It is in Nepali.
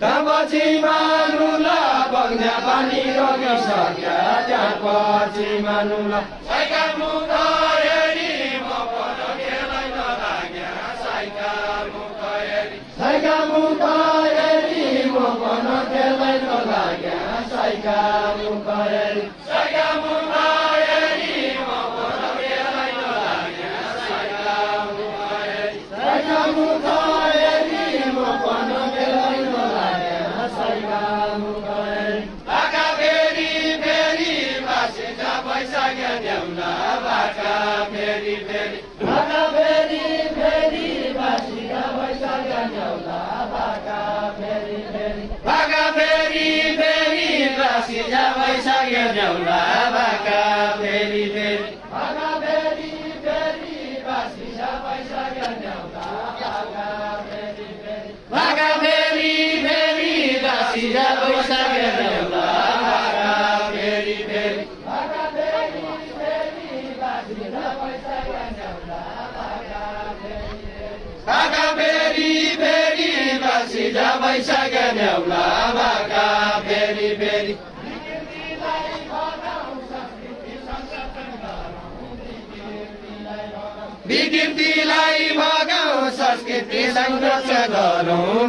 त्यसपछि मानुला बग्ने पानी रोकिसक्यो त्यसपछि मानुला साइका मुख हेरी म पनि खेलै नलाग्या साइका मुख हेरी साइका मुख हेरी म पनि खेलै नलाग्या साइका मुख हेरी साइका मुख हेरी म पनि खेलै नलाग्या साइका मुख हेरी साइका मुख हेरी म पनि खेलै नलाग्या साइका मुख हेरी बाका फेरि फेरि बासी जा भइसक्यो ल्याउला बाका फेरि फेरि बाका फेरि फेरि बासी जा भइसक्यो ल्याउला बाका फेरि फेरि बाका फेरि फेरि बासी जा भइसक्यो ल्याउला बाका फेरि फेरि बाका फेरि फेरि बासी जा भइसक्यो ल्याउला बाका फेरि फेरि बाका फेरि फेरि बासी जा भइसक्यो ल्याउला बाका फेरि फेरि बाका फेरि फेरि बासी जा भइसक्यो ल्याउला बाका फेरि फेरि बाका फेरि फेरि बासी जा भइसक्यो ल्याउला बाका फेरि फेरि विकृतिलाई भगाउँ संस्कृति संरक्षण गरौँ